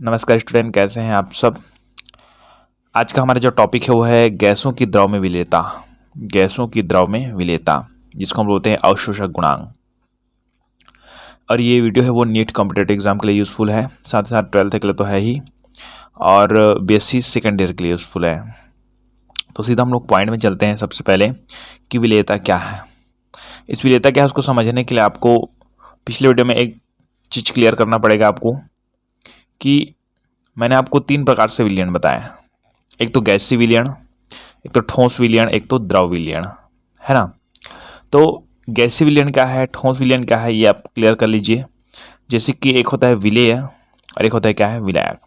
नमस्कार स्टूडेंट, कैसे हैं आप सब। आज का हमारा जो टॉपिक है वो है गैसों की द्रव में विलेयता। गैसों की द्रव में विलेयता, जिसको हम बोलते हैं अवशोषक गुणांक। और ये वीडियो है वो नीट कॉम्पिटेटिव एग्जाम के लिए यूज़फुल है, साथ ही साथ 12th के लिए तो है ही, और बीएससी सेकेंड ईयर के लिए यूज़फुल है। तो सीधा हम लोग पॉइंट में चलते हैं। सबसे पहले कि विलेयता क्या है। इस विलेयता क्या है उसको समझने के लिए आपको पिछले वीडियो में एक चीज़ क्लियर करना पड़ेगा आपको, कि मैंने आपको 3 प्रकार से विलयन बताया। एक तो गैसीय विलयन, एक तो ठोस विलयन, एक तो द्रव विलयन, है ना। तो गैसीय विलयन क्या है, ठोस विलयन क्या है, ये आप क्लियर कर लीजिए। जैसे कि एक होता है विलेय और एक होता है क्या है, विलायक।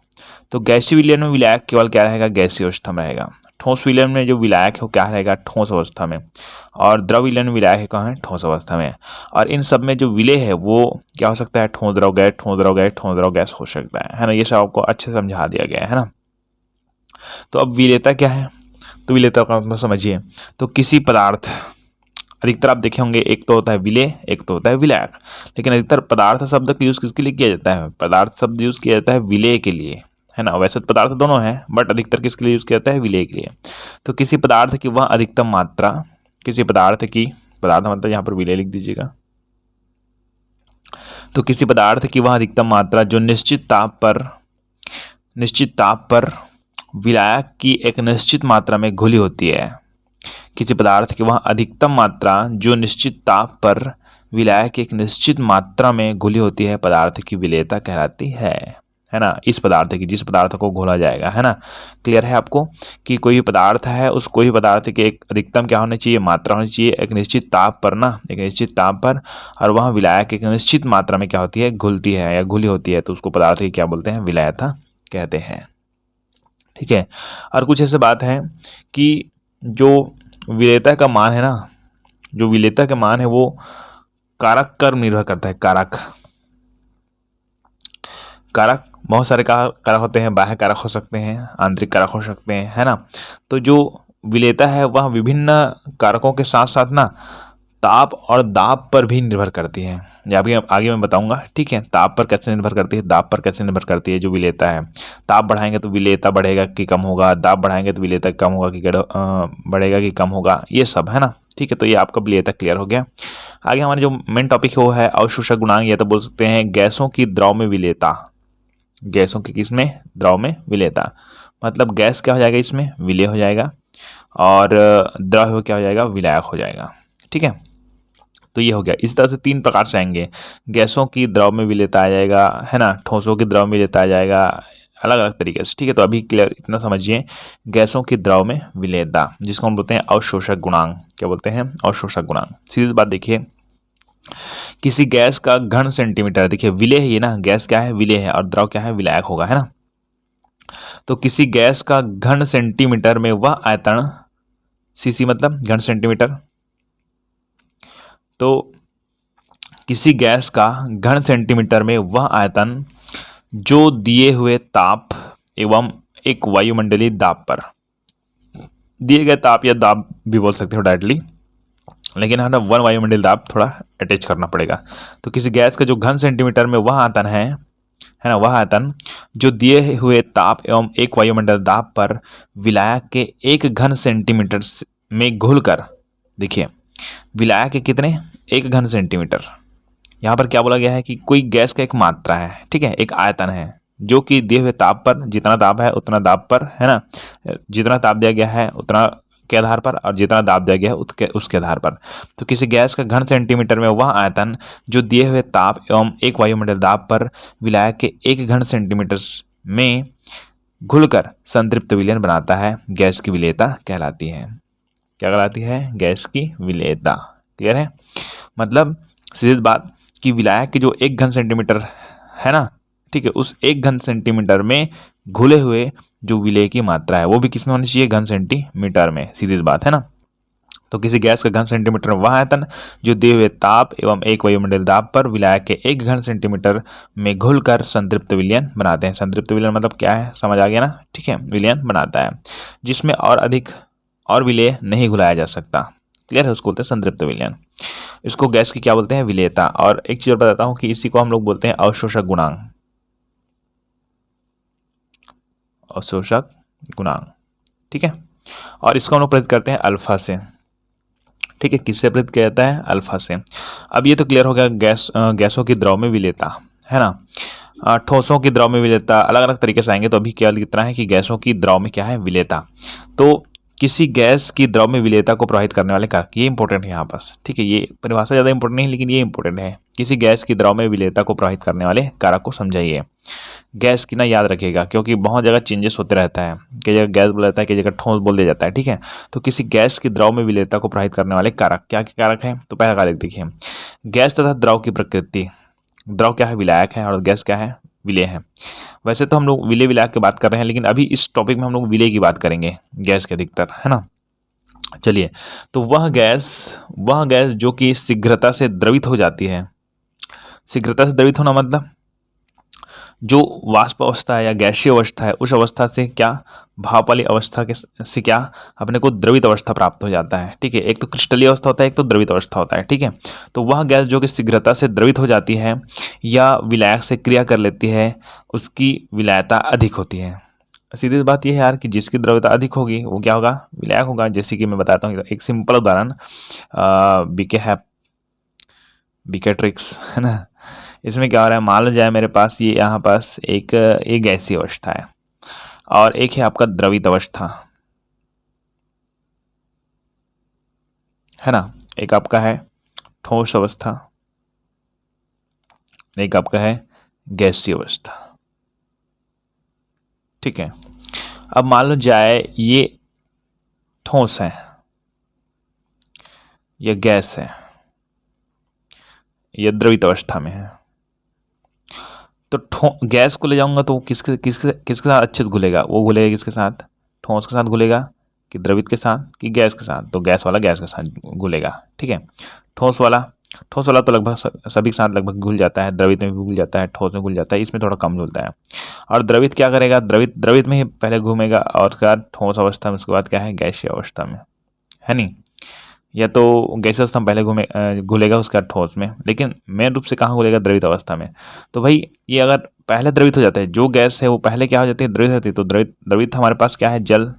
तो गैसीय विलयन में विलायक केवल क्या रहेगा, गैसीय अवस्था में रहेगा। ठोस विलयन में जो विलायक है वो क्या रहेगा, ठोस अवस्था में। और द्रव विलयन में विलायक है कहाँ है, ठोस अवस्था में। और इन सब में जो विलेय है वो क्या हो सकता है, ठोस द्रव गैस, ठोस द्रव गैस, ठोस द्रव गैस हो सकता है ना। ये सब आपको अच्छे से समझा दिया गया है ना। तो अब विलेयता क्या है, तो विलेयता का मतलब समझिए। तो किसी पदार्थ, अधिकतर आप देखे होंगे एक तो होता है विलेय, एक तो होता है विलायक। लेकिन अधिकतर पदार्थ शब्द का यूज किसके लिए किया जाता है, पदार्थ शब्द यूज किया जाता है विलेय के लिए, है ना। वैसे तो पदार्थ दोनों हैं, बट अधिकतर किसके लिए यूज किया जाता है, विलेय के लिए। तो किसी पदार्थ की वह अधिकतम मात्रा, किसी पदार्थ की, पदार्थ मतलब यहाँ पर विलेय लिख दीजिएगा। तो किसी पदार्थ की वह अधिकतम मात्रा जो निश्चित ताप पर विलायक की एक निश्चित मात्रा में घुली होती है। किसी पदार्थ की वह अधिकतम मात्रा जो निश्चित ताप पर विलायक की एक निश्चित मात्रा में घुली होती है, पदार्थ की विलेयता कहलाती है ना। इस पदार्थ की, जिस पदार्थ को घोला जाएगा, है ना। क्लियर है आपको कि कोई पदार्थ है, उस कोई पदार्थ की एक अधिकतम क्या होनी चाहिए, मात्रा होनी चाहिए एक निश्चित ताप पर ना, एक निश्चित ताप पर। और वह विलायक एक निश्चित मात्रा में क्या होती है, घुलती है या घुली होती है। तो उसको पदार्थ की क्या बोलते हैं, विलेयता कहते हैं। ठीक है। और कुछ ऐसे बात है कि जो विलेयता का मान है ना, जो विलेयता का मान है वो कारक पर निर्भर करता है। कारक बहुत सारे कारक होते हैं, बाह्य कारक हो सकते हैं, आंतरिक कारक हो सकते हैं, है ना। तो जो विलेयता है वह विभिन्न कारकों के साथ साथ ना ताप और दाब पर भी निर्भर करती है। ये आगे मैं बताऊंगा, ठीक है। ताप पर कैसे निर्भर करती है, दाब पर कैसे निर्भर करती है जो विलेयता है। ताप बढ़ाएंगे तो विलेयता बढ़ेगा कि कम होगा, दाब बढ़ाएंगे तो विलेयता कम होगा कि बढ़ेगा कि कम होगा, ये सब है ना। ठीक है, तो ये आपका विलेयता क्लियर हो गया। आगे हमारे जो मेन टॉपिक है वो है अवशोषक गुणांक, या तो बोल सकते हैं गैसों की द्रव में विलेयता। गैसों की किसमें, द्रव में विलेयता। मतलब गैस क्या हो जाएगा, इसमें विलेय हो जाएगा, और द्रव क्या हो जाएगा, विलायक हो जाएगा। ठीक है, तो ये हो गया। इस तरह से 3 प्रकार से आएंगे। गैसों की द्रव में विलेयता आ जाएगा, है ना। ठोसों की द्रव में विलेयता आ जाएगा, अलग अलग तरीके से। ठीक है, तो अभी क्लियर इतना समझिए, गैसों की द्रव में विलेयता, जिसको हम बोलते हैं अवशोषक गुणांक। क्या बोलते हैं, अवशोषक गुणांक। सीधी बात देखिए, किसी गैस का घन सेंटीमीटर, देखिए विलेय है ये ना, गैस क्या है, विलेय है, और द्रव क्या है, विलायक होगा, है ना। तो किसी गैस का घन सेंटीमीटर में वह आयतन, सीसी मतलब घन सेंटीमीटर, तो किसी गैस का घन सेंटीमीटर में वह आयतन जो दिए हुए ताप एवं एक वायुमंडलीय दाब पर, दिए गए ताप या दाब भी बोल सकते हो डायरेक्टली, लेकिन है ना वन वायुमंडलीय दाब थोड़ा अटैच करना पड़ेगा। तो किसी गैस का जो घन सेंटीमीटर में वह आयतन है ना, वह आयतन जो दिए हुए ताप एवं एक वायुमंडल दाब पर विलायक के एक घन सेंटीमीटर में घुलकर, देखिए विलायक के कितने, एक घन सेंटीमीटर। यहाँ पर क्या बोला गया है कि कोई गैस का एक मात्रा है, ठीक है, एक आयतन है जो कि दिए हुए ताप पर, जितना ताप है उतना दाब पर, है ना, जितना ताप दिया गया है उतना के आधार पर, और जितना दाब दिया गया है उसके आधार पर। तो किसी गैस का घन सेंटीमीटर में वह आयतन जो दिए हुए ताप एवं एक वायुमंडल दाब पर विलायक के एक घन सेंटीमीटर में घुलकर संतृप्त विलयन बनाता है, गैस की विलेयता कहलाती है। क्या कहलाती है, गैस की विलेयता। क्लियर है। मतलब सीधी बात कि विलायक की जो एक घन सेंटीमीटर है ना, ठीक है, उस एक घन सेंटीमीटर में घुले हुए जो विलेय की मात्रा है वो भी किसमें होनी चाहिए, घन सेंटीमीटर में। सीधी बात है ना। तो किसी गैस का घन सेंटीमीटर वह आयतन जो दिए हुए ताप एवं एक वायुमंडलीय दाब पर विलायक के एक घन सेंटीमीटर में घुलकर संतृप्त विलयन बनाते हैं। संतृप्त विलयन मतलब क्या है, समझ आ गया ना। ठीक है, विलयन बनाता है जिसमें और अधिक और विलेय नहीं घुलाया जा सकता। क्लियर है, उसको बोलते हैं संतृप्त विलयन। इसको गैस की क्या बोलते हैं, विलेयता। और एक चीज और बताता हूँ कि इसी को हम लोग बोलते हैं अवशोषक गुणांक। अवशोषक गुणांक, ठीक है। और इसको हम लोग प्रेरित करते हैं अल्फा से, ठीक है। किससे प्रेरित किया जाता है? अल्फा से। अब ये तो क्लियर हो गया गैसों की द्रव में विलेयता, है ना। ठोसों की द्रव में विलेयता अलग अलग तरीके से आएंगे, तो अभी क्या लिखना है कि गैसों की द्रव में क्या है? विलेयता। तो किसी गैस की द्रव में विलेयता को प्रभावित करने वाले कारक, ये इंपॉर्टेंट है यहाँ पास, ठीक है। ये परिभाषा ज़्यादा इंपॉर्टेंट नहीं, लेकिन ये इंपॉर्टेंट है। किसी गैस की द्रव में विलेयता को प्रभावित करने वाले कारक को समझाइए। गैस की ना याद रखिएगा, क्योंकि बहुत जगह चेंजेस होते रहता है, कई जगह गैस बोला जाता है, कई जगह ठोस बोल दिया जाता है, ठीक है। तो किसी गैस की द्रव में विलेयता को प्रभावित करने वाले कारक, क्या क्या कारक है? तो पहला कारक देखिए, गैस तथा द्रव की प्रकृति। द्रव क्या है? विलायक है, और गैस क्या है? विलेय है। वैसे तो हम लोग विलेय विलायक की बात कर रहे हैं, लेकिन अभी इस टॉपिक में हम लोग विलेय की बात करेंगे, गैस के अधिकतर, है ना। चलिए, तो वह गैस जो कि शीघ्रता से द्रवित हो जाती है। शीघ्रता से द्रवित होना मतलब जो वाष्प अवस्था है या गैसीय अवस्था है, उस अवस्था से क्या, भाप वाली अवस्था के से क्या अपने को द्रवित अवस्था प्राप्त हो जाता है, ठीक है। एक तो क्रिस्टलीय अवस्था होता है, एक तो द्रवित अवस्था होता है, ठीक है। तो वह गैस जो कि शीघ्रता से द्रवित हो जाती है या विलायक से क्रिया कर लेती है, उसकी विलायता अधिक होती है। सीधी बात यह है यार कि जिसकी द्रव्यता अधिक होगी वो क्या होगा? विलायक होगा। जैसे कि मैं बताता हूँ एक सिंपल उदाहरण, बीके ट्रिक्स, है ना। इसमें क्या हो रहा है, मान लो जाए मेरे पास ये यहाँ पास एक गैसीय अवस्था है और एक है आपका द्रवित अवस्था, है ना। एक आपका है ठोस अवस्था, एक आपका है गैसीय अवस्था, ठीक है। अब मान लो जाए ये ठोस है, ये गैस है, ये द्रवित अवस्था में है। तो गैस को ले जाऊंगा तो किसके किसके किसके साथ अच्छे से घुलेगा? वो घुलेगा किसके साथ? ठोस के साथ घुलेगा कि द्रवित के साथ कि गैस के साथ? तो गैस वाला गैस के साथ घुलेगा, ठीक है। ठोस वाला तो लगभग सभी के साथ लगभग घुल जाता है, द्रवित में भी घुल जाता है, ठोस में घुल जाता है, इसमें थोड़ा कम घुलता है। और द्रवित क्या करेगा? द्रवित में ही पहले घूमेगा और उसके बाद ठोस अवस्था में, उसके बाद क्या है? गैसीय अवस्था में, है नहीं। या तो गैसीय अवस्था में पहले घुलेगा उसका ठोस में, लेकिन मेन रूप से कहाँ घुलेगा? द्रवित अवस्था में। तो भाई ये अगर पहले द्रवित हो जाता है, जो गैस है वो पहले क्या हो जाती है? द्रवित होती है। तो द्रवित हमारे पास क्या है? जल,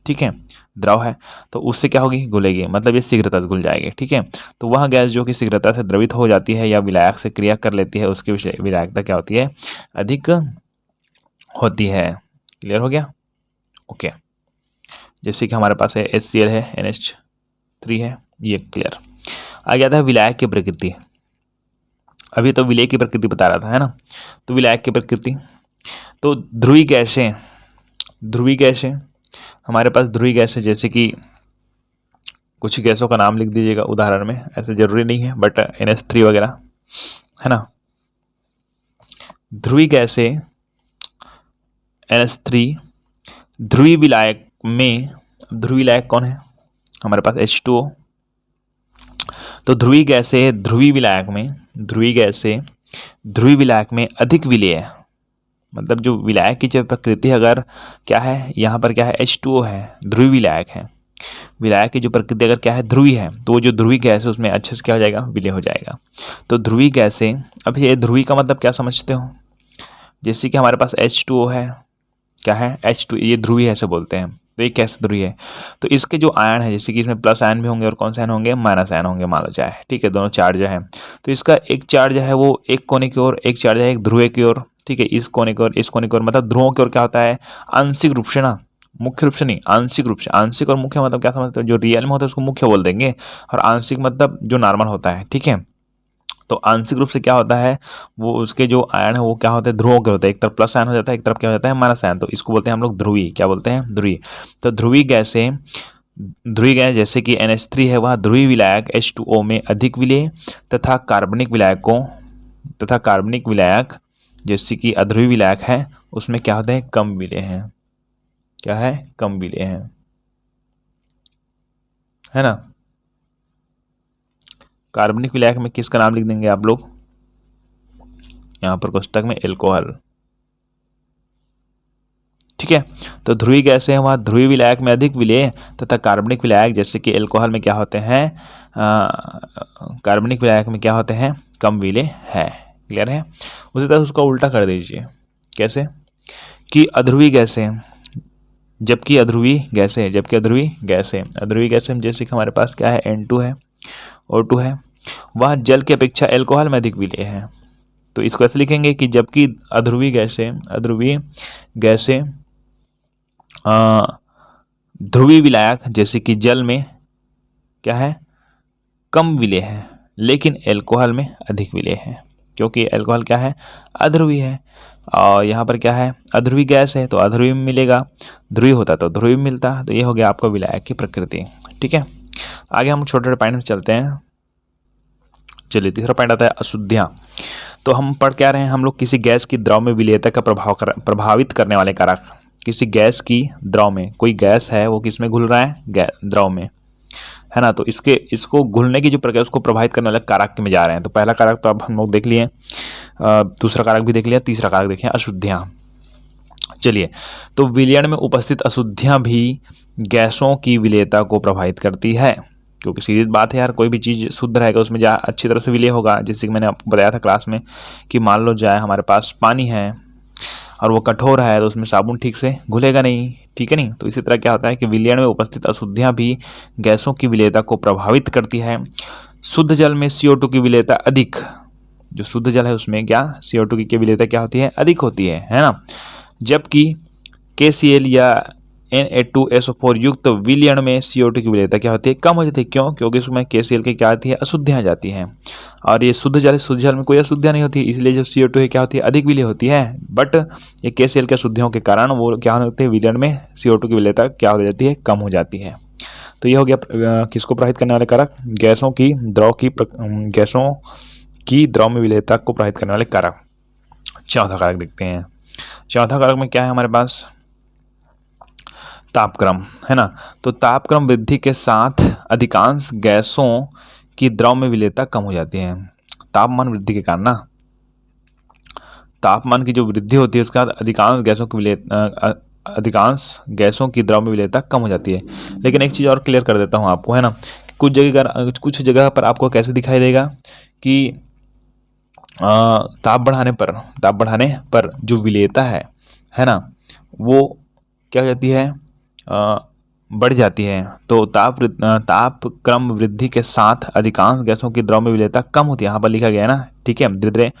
ठीक है, द्रव है। तो उससे क्या होगी? घुलेगी, मतलब ये शीघ्रता से घुल जाएगी, ठीक है। तो वह गैस जो कि शीघ्रता से द्रवित हो जाती है या विलायक से क्रिया कर लेती है, उसकी विलायकता क्या होती है? अधिक होती है। क्लियर हो गया? ओके। जैसे कि हमारे पास है HCl है, NH3 है, ये क्लियर। आ गया था विलायक की प्रकृति। अभी तो विलेय की प्रकृति बता रहा था, है ना। तो विलायक की प्रकृति, तो ध्रुवी गैसें हमारे पास ध्रुवी गैस है, जैसे कि कुछ गैसों का नाम लिख दीजिएगा उदाहरण में, ऐसे जरूरी नहीं है, बट NH3 वगैरह, है ना। ध्रुवी गैसें NH3 ध्रुवी विलायक में, ध्रुवी विलायक कौन है? हमारे पास H2O। तो ध्रुवी गैसें ध्रुवी विलायक में अधिक विलेय, मतलब जो विलायक की जो प्रकृति अगर क्या है, यहाँ पर क्या है? H2O है, ध्रुवी विलायक है। विलायक की जो प्रकृति अगर क्या है? ध्रुवी है, तो वो जो ध्रुवी गैस है उसमें अच्छे से क्या हो जाएगा? विलय हो जाएगा। तो ध्रुवी गैसें, अब ये ध्रुवी का मतलब क्या समझते हो? जैसे कि हमारे पास H2O है, क्या है? H2, ये ध्रुवी ऐसे बोलते हैं। तो ये कैसे ध्रुवी है? तो इसके जो आयन है, जैसे कि इसमें प्लस आयन भी होंगे और कौन से आयन होंगे? माइनस आयन होंगे, मान लो जाए, ठीक है। दोनों चार्ज है, तो इसका एक चार्ज है वो एक कोने की ओर, एक चार्ज है एक ध्रुव की ओर, ठीक है। इस कोने की ओर, इस कोने की ओर, मतलब ध्रुवों की ओर क्या होता है? आंशिक रूप से ना, मुख्य रूप से नहीं, आंशिक रूप से। आंशिक और मुख्य मतलब क्या समझते हो? जो रियल में होता है उसको मुख्य बोल देंगे, और आंशिक मतलब जो नॉर्मल होता है, ठीक है। तो आंशिक रूप से क्या होता है? वो उसके जो आयन है वो क्या होते हैं? ध्रुवों के होते हैं। एक तरफ प्लस आयन हो जाता है, एक तरफ क्या हो जाता है? Minus ion. तो इसको बोलते हैं हम लोग ध्रुवी। क्या बोलते हैं? ध्रुवी। तो ध्रुवी गैस जैसे कि NH3 है, वह ध्रुवी विलायक H2O में अधिक विलेय तथा कार्बनिक विलायक जैसे कि अध्रुवी विलायक है उसमें क्या होते हैं? कम विलेय हैं। क्या है? कम विलेय हैं, है ना। कार्बनिक विलायक में किसका नाम लिख देंगे आप लोग यहाँ पर कोष्टक में? एल्कोहल, ठीक है। तो ध्रुवी गैसें हैं, वहाँ ध्रुवी विलायक में अधिक विलेय तथा कार्बनिक विलायक जैसे कि एल्कोहल में क्या होते हैं? कार्बनिक विलायक में क्या होते हैं? कम विलेय है। क्लियर है? उसी तरह उसका उल्टा कर दीजिए। कैसे? कि अध्रुवी गैसें, जबकि अध्रुवी गैसें, जबकि अध्रुवी गैसें, अध्रुवी गैसें में जैसे कि हमारे पास क्या है, N2 है, O2 है, वह जल की अपेक्षा एल्कोहल में अधिक विलेय है। तो इसको ऐसे लिखेंगे कि जबकि अध्रुवी गैसें, अध्रुवी गैसें ध्रुवीय विलायक जैसे कि जल में क्या है, कम विलेय है, लेकिन एल्कोहल में अधिक विलेय है, क्योंकि एल्कोहल क्या है, अध्रुवी है। और यहाँ पर क्या है, अध्रुवी गैस है तो अध्रुवी में मिलेगा, ध्रुवीय होता तो ध्रुवीय में मिलता। तो ये हो गया आपका विलायक की प्रकृति। ठीक है, आगे हम छोटे छोटे पॉइंट में चलते हैं। चलिए, तीसरा पॉइंट आता है अशुद्धियाँ। तो हम पढ़ क्या रहे हैं हम लोग, किसी गैस की द्रव में विलेयता का प्रभावित करने वाले कारक। किसी गैस की द्रव में, कोई गैस है वो किस में घुल रहा है, द्रव में, है ना। तो इसको घुलने की जो प्रक्रिया उसको प्रभावित करने वाले कारक में जा रहे हैं। तो पहला कारक तो अब हम लोग देख लिए, दूसरा कारक भी देख लिया, तीसरा कारक देखें अशुद्धियाँ। चलिए, तो विलयन में उपस्थित अशुद्धियाँ भी गैसों की विलेयता को प्रभावित करती है, क्योंकि सीधी बात है यार, कोई भी चीज़ शुद्ध रहेगा उसमें जा अच्छी तरह से विलय होगा। जैसे कि मैंने आपको बताया था क्लास में कि मान लो जाए हमारे पास पानी है और वो कठोर है तो उसमें साबुन ठीक से घुलेगा नहीं, ठीक है नहीं। तो इसी तरह क्या होता है कि विलयन में उपस्थित अशुद्धियाँ भी गैसों की विलेयता को प्रभावित करती है। शुद्ध जल में CO2 की विलेयता अधिक, जो शुद्ध जल है उसमें क्या, CO2 की विलेयता क्या होती है, अधिक होती है ना। जबकि KCl या Na2SO4 युक्त विलयन में CO2 की विलेयता क्या होती है, कम हो जाती है। क्यों, क्योंकि उसमें KCl की क्या आती है, अशुद्धियाँ जाती हैं। और ये शुद्ध जल में कोई अशुद्धियाँ नहीं होती, इसलिए जो CO2 है क्या होती है, अधिक विलेय होती है। बट ये KCl के अशुद्धियों के कारण वो क्या होते हैं, विलयन में CO2 की विलेयता क्या हो जाती है, कम हो जाती है। तो ये हो गया किसको प्रभावित करने वाले कारक, गैसों की द्रव में विलेयता को प्रभावित करने वाले कारक। चौथा कारक देखते हैं। चौथा कारक में क्या है हमारे पास, तापक्रम, है ना। तो तापक्रम वृद्धि के साथ अधिकांश गैसों की द्रव में विलेयता कम हो जाती है। तापमान वृद्धि के कारण ना, तापमान की जो वृद्धि होती है उसके बाद अधिकांश गैसों की द्रव में विलेयता कम हो जाती है। लेकिन एक चीज़ और क्लियर कर देता हूँ आपको, है ना, कि कुछ जगह पर आपको कैसे दिखाई देगा कि ताप बढ़ाने पर जो विलेयता है ना, वो क्या हो जाती है, बढ़ जाती है। तो तापक्रम वृद्धि के साथ अधिकांश गैसों की द्रव में विलेयता कम होती है, यहाँ पर लिखा गया है ना। ठीक है, धीरे धीरे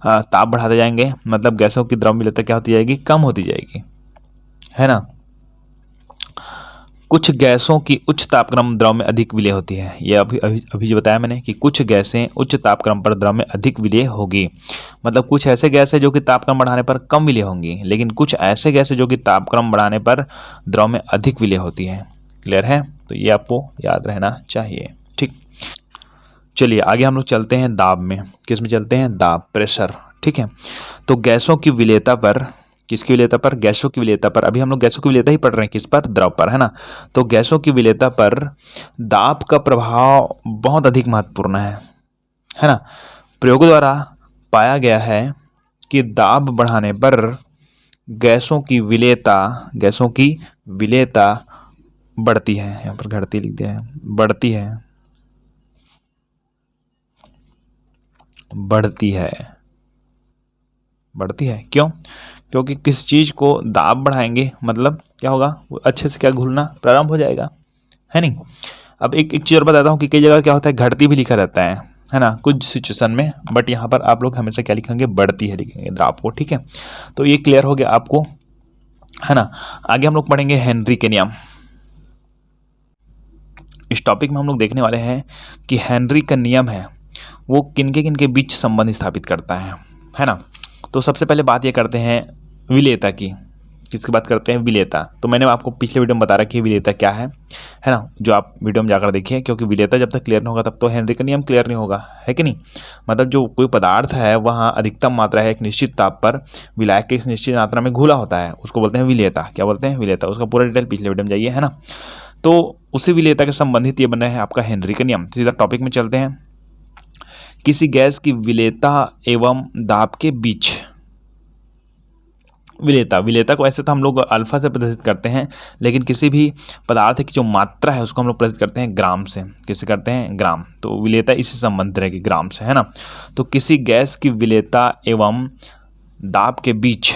ताप बढ़ाते जाएंगे, मतलब गैसों की द्रव में विलेयता क्या होती जाएगी, कम होती जाएगी, है ना। कुछ गैसों की उच्च तापक्रम द्रव में अधिक विलेय होती है। ये अभी जो बताया मैंने कि कुछ गैसें उच्च तापक्रम पर द्रव में अधिक विलेय होगी, मतलब कुछ ऐसे गैस है जो कि तापक्रम बढ़ाने पर कम विलेय होंगी, लेकिन कुछ ऐसे गैस है जो कि तापक्रम बढ़ाने पर द्रव में अधिक विलेय होती है। क्लियर है, तो ये आपको याद रहना चाहिए। ठीक, चलिए आगे हम लोग चलते हैं दाब में। किस में चलते हैं, दाब, प्रेशर। ठीक है, तो गैसों की विलेयता पर, किसकी विलेयता पर, गैसों की विलेयता पर। अभी हम लोग गैसों की विलेयता ही पढ़ रहे हैं, किस पर, द्रव पर, है ना। तो गैसों की विलेयता पर दाब का प्रभाव बहुत अधिक महत्वपूर्ण है ना। प्रयोगों द्वारा पाया गया है कि दाब बढ़ाने पर गैसों की विलेयता बढ़ती है, यहाँ पर घटती लिख दिया है, बढ़ती है। क्यों, क्योंकि किस चीज़ को दाब बढ़ाएंगे मतलब क्या होगा, वो अच्छे से क्या घुलना प्रारंभ हो जाएगा, है नहीं। अब एक चीज़ और बताता हूँ कि कई जगह क्या होता है, घटती भी लिखा रहता है ना, कुछ सिचुएशन में। बट यहाँ पर आप लोग हमेशा क्या लिखेंगे, बढ़ती है लिखेंगे दाब को। ठीक है, तो ये क्लियर हो गया आपको, है ना। आगे हम लोग पढ़ेंगे हेनरी के नियम। इस टॉपिक में हम लोग देखने वाले हैं कि हेनरी का नियम है वो किनके बीच संबंध स्थापित करता है ना। तो सबसे पहले बात ये करते हैं विलेयता की। किसकी बात करते हैं, विलेयता। तो मैंने आपको पिछले वीडियो में बता रखी है विलेयता क्या है ना, जो आप वीडियो में जाकर देखिए, क्योंकि विलेयता जब तक क्लियर नहीं होगा तब तो हेनरी का नियम क्लियर नहीं होगा, है कि नहीं। मतलब जो कोई पदार्थ है वहाँ अधिकतम मात्रा है एक निश्चित ताप पर विलायक के एक निश्चित मात्रा में घुला होता है, उसको बोलते हैं विलेयता। क्या बोलते हैं, विलेयता। उसका पूरा डिटेल पिछले वीडियो में जाइए, है ना। तो उसी विलेयता के संबंधित ये बना है आपका हेनरी का नियम। सीधा टॉपिक में चलते हैं। किसी गैस की विलेयता एवं दाब के बीच, विलेयता को ऐसे तो हम लोग अल्फा से प्रदर्शित करते हैं, लेकिन किसी भी पदार्थ की जो मात्रा है उसको हम लोग प्रदर्शित करते हैं ग्राम से। किसे करते हैं, ग्राम। तो विलेयता इसी संबंधित रहेगी ग्राम से, है ना। तो किसी गैस की विलेयता एवं दाब के बीच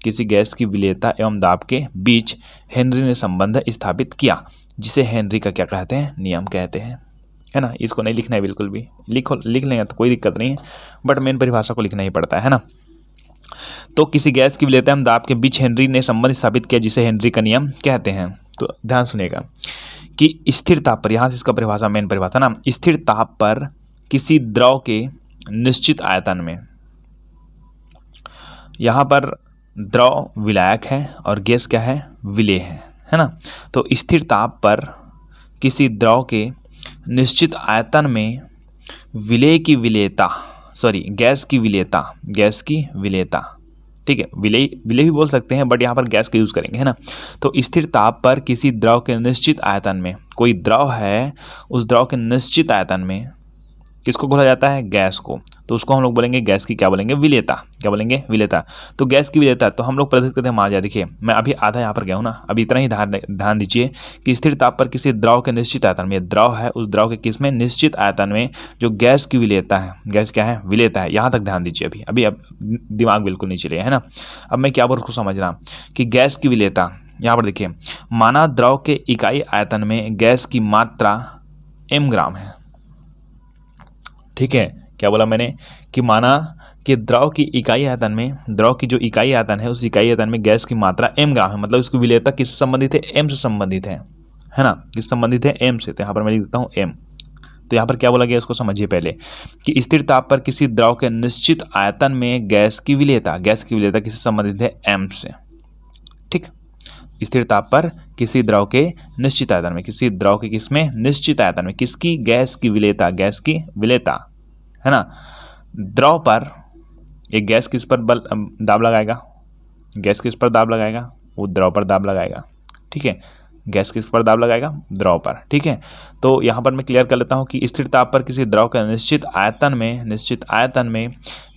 किसी गैस की विलेयता एवं दाब के बीच हेनरी ने संबंध स्थापित किया, जिसे हेनरी का क्या कहते हैं, नियम कहते हैं, है ना। इसको नहीं लिखना है बिल्कुल भी, लिख लेंगे तो कोई दिक्कत नहीं है, बट मेन परिभाषा को लिखना ही पड़ता है ना। तो किसी गैस की विलेयता एवं दाब के बीच हेनरी ने संबंध स्थापित किया, जिसे हेनरी का नियम कहते हैं। तो ध्यान सुनिएगा कि स्थिर ताप पर, यहाँ से इसका परिभाषा, मेन परिभाषा ना, स्थिर ताप पर किसी द्रव के निश्चित आयतन में, यहाँ पर द्रव विलायक है और गैस क्या है, विलेय है ना। तो स्थिर ताप पर किसी द्रव के निश्चित आयतन में विलेय की विलेयता, गैस की विलेयता, ठीक है, विलेय भी बोल सकते हैं, बट यहाँ पर गैस का यूज़ करेंगे, है ना। तो स्थिर ताप पर किसी द्रव के निश्चित आयतन में, कोई द्रव है, उस द्रव के निश्चित आयतन में किसको घोला जाता है, गैस को, तो उसको हम लोग बोलेंगे गैस की क्या बोलेंगे, विलेयता। क्या बोलेंगे, विलेयता। तो गैस की विलेयता, तो हम लोग प्रदर्शित करते हैं मान, देखिए मैं अभी आधा यहाँ पर गया हूँ ना, अभी इतना ही ध्यान दीजिए कि स्थिर ताप पर किसी द्रव के निश्चित आयतन में, द्रव है, उस द्रव के किस में, निश्चित आयतन में जो गैस की विलेयता है, गैस क्या है, विलेयता है। यहाँ तक ध्यान दीजिए, अभी अब दिमाग बिल्कुल नहीं चलेगा, है ना। अब मैं क्या बोल उसको समझना कि गैस की विलेयता, यहाँ पर देखिए, माना द्रव के इकाई आयतन में गैस की मात्रा m ग्राम है, ठीक है। क्या बोला मैंने कि माना कि द्रव की इकाई आयतन में, द्रव की जो इकाई आयतन है, उस इकाई आयतन में गैस की मात्रा m ग्राम है, मतलब उसकी विलेयता किससे संबंधित है, m से संबंधित है ना, किस संबंधित है, m से। तो यहाँ पर मैं लिख देता हूँ m। तो यहाँ पर क्या बोला गया, इसको समझिए पहले कि स्थिर ताप पर किसी द्रव के निश्चित आयतन में गैस की विलेयता किससे संबंधित है, m से, ठीक। स्थिर ताप पर किसी द्रव के निश्चित आयतन में, किसी द्रव के किसमें, निश्चित आयतन में, किसकी, गैस की विलेयता, है ना। द्रव पर एक गैस किस पर दाब लगाएगा, वो द्रव पर दाब लगाएगा, ठीक है। गैस किस पर दाब लगाएगा, द्रव पर, ठीक है। तो यहाँ पर मैं क्लियर कर लेता हूँ कि स्थिर ताप पर किसी द्रव के निश्चित आयतन में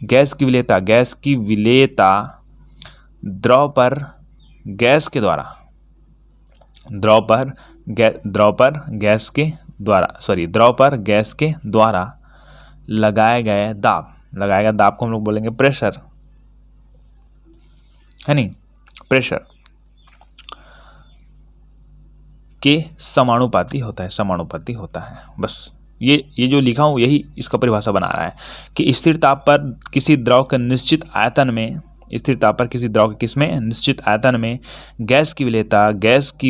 गैस की विलेयता द्रव पर गैस के द्वारा लगाए गए दाब को हम लोग बोलेंगे प्रेशर, है नहीं, प्रेशर के समानुपाती होता है। बस ये जो लिखा हूँ यही इसका परिभाषा बना रहा है कि स्थिर ताप पर किसी द्रव के निश्चित आयतन में, निश्चित आयतन में गैस की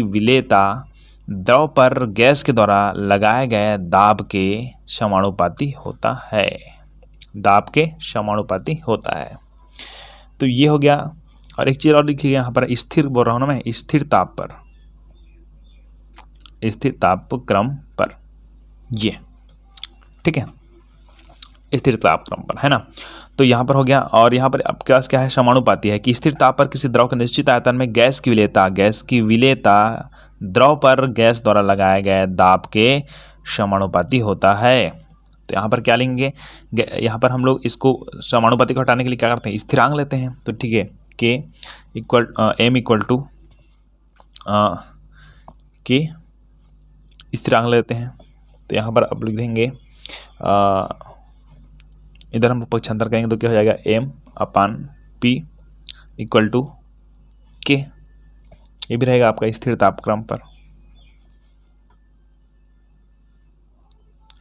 विलेयता द्रव पर गैस के द्वारा लगाए गए दाब के समानुपाती होता है। तो ये हो गया। और एक चीज़ और लिखिए यहाँ पर, स्थिर बोल रहा हूँ ना मैं, स्थिर ताप क्रम पर, ये ठीक है, स्थिर ताप क्रम पर, है ना। तो यहाँ पर हो गया। और यहाँ पर आपके पास क्या है, समानुपाती है कि स्थिर ताप पर किसी द्रव के निश्चित आयतन में गैस की विलेयता द्रव पर गैस द्वारा लगाए गए दाब के समानुपाती होता है। तो यहाँ पर क्या लेंगे, यहाँ पर हम लोग इसको समानुपाती को हटाने के लिए क्या करते हैं, स्थिरांक लेते हैं। तो ठीक है, के इक्वल एम इक्वल टू के स्थिरांक लेते हैं। तो यहाँ पर अब लिख देंगे, इधर हम पक्षांतर करेंगे तो क्या हो जाएगा, M upon P equal to K. ये भी रहेगा आपका स्थिर तापक्रम पर,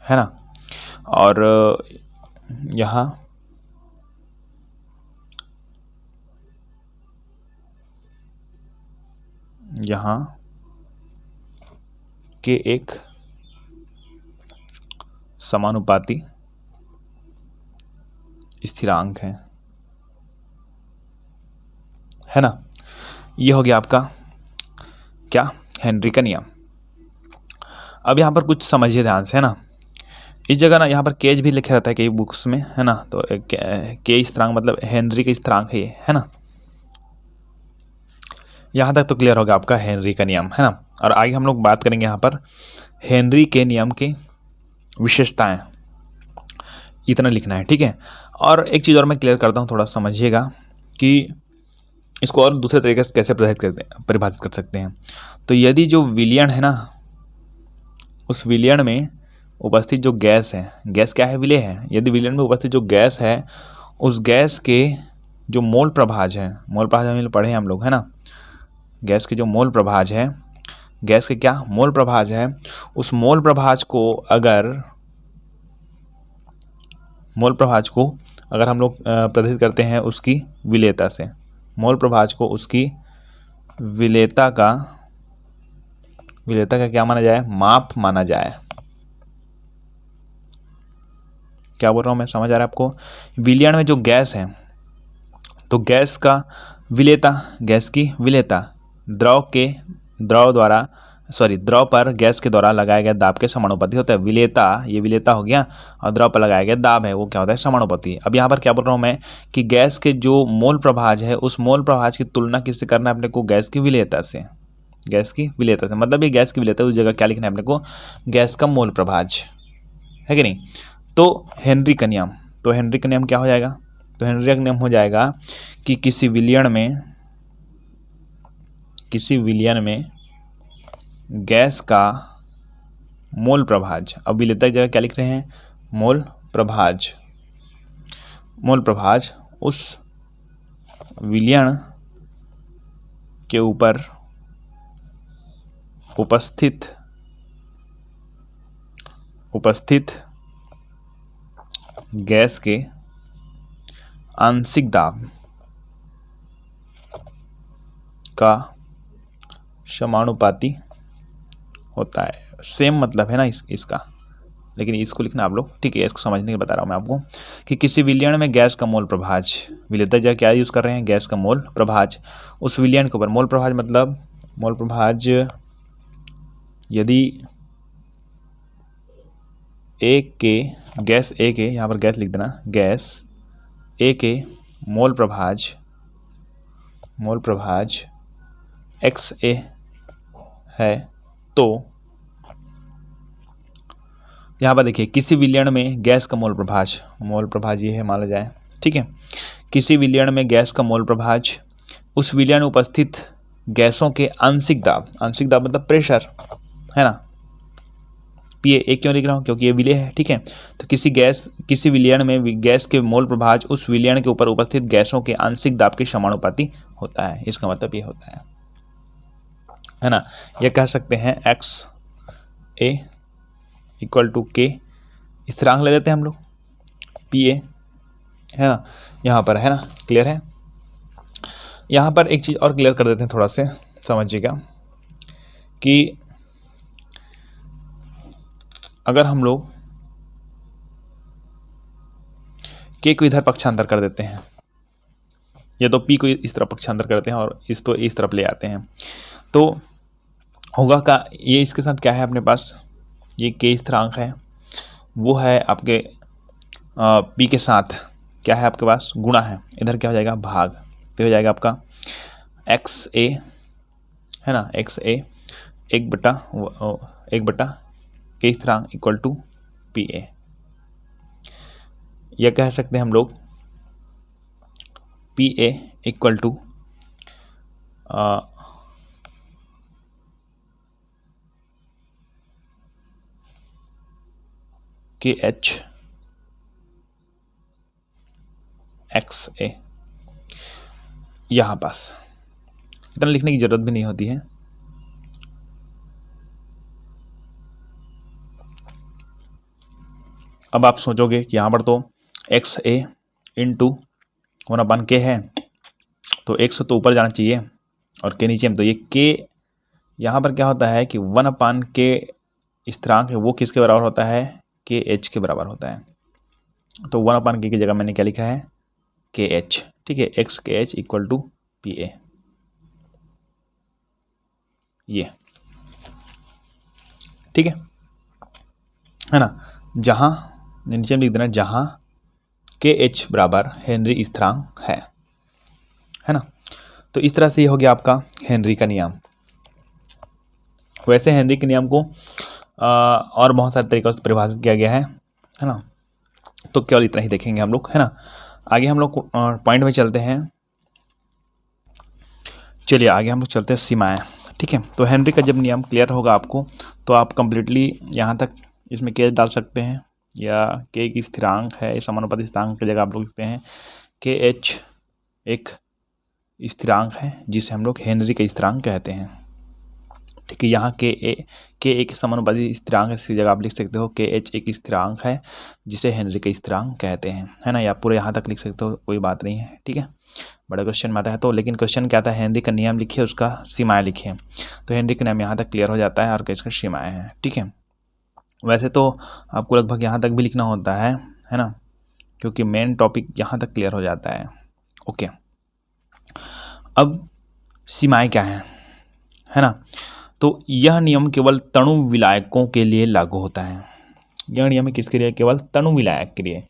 है ना। और यहाँ के एक समानुपाती स्थिरांक है ना। ये हो गया आपका क्या, हेनरी का नियम। अब यहाँ पर कुछ समझिए ध्यान से, है ना। इस जगह ना यहाँ पर केज भी लिखा रहता है कई बुक्स में, है ना। तो के स्थिरांक मतलब हेनरी का स्थिरांक है ये, है ना। यहाँ तक तो क्लियर होगा आपका हेनरी का नियम, है ना। और आगे हम लोग बात करेंगे यहाँ पर हेनरी के नियम की विशेषताएं, इतना लिखना है, ठीक है। और एक चीज़ और मैं क्लियर करता हूँ, थोड़ा समझिएगा कि इसको और दूसरे तरीके से कैसे परिभाषित कर सकते हैं। तो यदि जो विलयन है ना, उस विलयन में उपस्थित जो गैस है, गैस क्या है, विलेय है। यदि विलयन में उपस्थित जो गैस है, उस गैस के जो मोल प्रभाज है, मोल प्रभाज हम पढ़े हैं हम लोग, है ना। गैस के जो मोल प्रभाज है, गैस के क्या मोल प्रभाज है, उस मोल प्रभाज को अगर हम लोग प्रदर्शित करते हैं उसकी विलेयता से, मोल प्रभाज को उसकी विलेयता का क्या माना जाए, माप माना जाए। क्या बोल रहा हूँ मैं, समझ आ रहा है आपको। विलयन में जो गैस है, तो गैस का विलेयता, गैस की विलेयता द्रव पर गैस के द्वारा लगाए गए दाब के समानुपाती होता है। विलेयता, ये विलेयता हो गया, और द्रव पर लगाया गया दाब है वो क्या होता है, समानुपाती। अब यहाँ पर क्या बोल रहा हूँ मैं कि गैस के जो मोल प्रभाज है, उस मोल प्रभाज की तुलना किससे करना है अपने को, गैस की विलेयता से। गैस की विलेयता से मतलब ये गैस की विलेयता, उस जगह क्या लिखना है अपने को, गैस का मोल प्रभाज, है कि नहीं। तो हेनरी का नियम, क्या हो जाएगा, तो हेनरी का नियम हो जाएगा कि किसी विलयन में गैस का मोल प्रभाज, अब विलेयता की जगह क्या लिख रहे हैं, मोल प्रभाज उस विलयन के ऊपर उपस्थित गैस के आंशिक दाब का समानुपाती होता है। सेम मतलब है ना इसका, लेकिन इसको लिखना आप लोग, ठीक है। इसको समझने के बता रहा हूँ मैं आपको कि किसी विलयन में गैस का मोल प्रभाज, विलेयता जगह क्या यूज़ कर रहे हैं, गैस का मोल प्रभाज, उस विलयन के ऊपर, मोल प्रभाज मतलब मोल प्रभाज यदि एक के गैस ए के, यहाँ पर गैस लिख देना, गैस ए के मोल प्रभाज XA है, तो यहाँ पर देखिए किसी विलयन में गैस का मोल प्रभाज ये है माना जाए, ठीक है। किसी विलयन में गैस का मोल प्रभाज उस विलयन में उपस्थित गैसों के आंशिक दाब मतलब प्रेशर, है ना। PA एक क्यों लिख रहा हूँ, क्योंकि ये विलेय है, ठीक है। तो किसी विलयन में गैस के मोल प्रभाज उस विलयन के ऊपर उपस्थित गैसों के आंशिक दाब के समानुपाती होता है। इसका मतलब ये होता है ना। यह कह सकते हैं XA इक्वल टू K, स्थिरांक ले लेते हैं हम लोग, PA, है ना, यहाँ पर, है ना। क्लियर है। यहाँ पर एक चीज़ और क्लियर कर देते हैं, थोड़ा से समझिएगा कि अगर हम लोग K को इधर पक्षांतर कर देते हैं, या तो P को इस तरफ पक्षांतर करते हैं और इस तरफ ले आते हैं, तो होगा का ये इसके साथ क्या है अपने पास, ये K स्थिरांक है, वो है आपके P के साथ क्या है आपके पास, गुणा है, इधर क्या हो जाएगा, भाग, तो हो जाएगा आपका XA, है ना, XA 1/1 K स्थिरांक इक्वल टू PA। यह कह सकते हैं हम लोग PA equal to KH XA। यहाँ पास इतना लिखने की जरूरत भी नहीं होती है। अब आप सोचोगे कि यहाँ पर तो XA इंटू 1/K है, तो X तो ऊपर जाना चाहिए और K नीचे में, तो ये K यहाँ पर क्या होता है कि 1/K स्थिरांक है, वो किसके बराबर होता है, KH के बराबर होता है। तो 1/K की जगह मैंने क्या लिखा है, KH, ठीक है। XKH इक्वल टू PA, ये ठीक है ना। जहाँ नीचे लिख देना, जहाँ KH बराबर हेनरी स्थिरांक है ना। तो इस तरह से ये हो गया आपका हेनरी का नियम। वैसे हेनरी के नियम को और बहुत सारे तरीक़ों से परिभाषित किया गया है ना। तो केवल इतना ही देखेंगे हम लोग, है ना। आगे हम लोग पॉइंट में चलते हैं। चलिए आगे हम लोग चलते हैं सीमाएं, ठीक है। तो हेनरी का जब नियम क्लियर होगा आपको, तो आप कंप्लीटली यहाँ तक इसमें K डाल सकते हैं, या K की स्थिरांक है, समानुपाती स्थिरांक की जगह आप लोग लिखते हैं KH एक स्थिरांक है जिसे हम लोग हेनरी का स्थिरांक कहते हैं। ठीक है, यहाँ के एक समानुपाती स्थिरांक है, इसकी जगह आप लिख सकते हो के एच एक स्थिरांक है जिसे हेनरी का स्थिरांक कहते हैं, है ना। या पूरे यहाँ तक लिख सकते हो, कोई बात नहीं है। ठीक है, बड़ा क्वेश्चन में आता है तो, लेकिन क्वेश्चन क्या आता है, हेनरी का नियम लिखिए, उसका सीमाएं लिखिए। तो हेनरी का नियम यहाँ तक क्लियर हो जाता है और इसका सीमाएं हैं। ठीक है, वैसे तो आपको लगभग यहाँ तक भी लिखना होता है ना, क्योंकि मेन टॉपिक यहाँ तक क्लियर हो जाता है। ओके, अब सीमाएं क्या है ना। तो यह नियम केवल तणु विलायकों के लिए लागू होता है। यह नियम किसके लिए, केवल तणु विलायक के लिए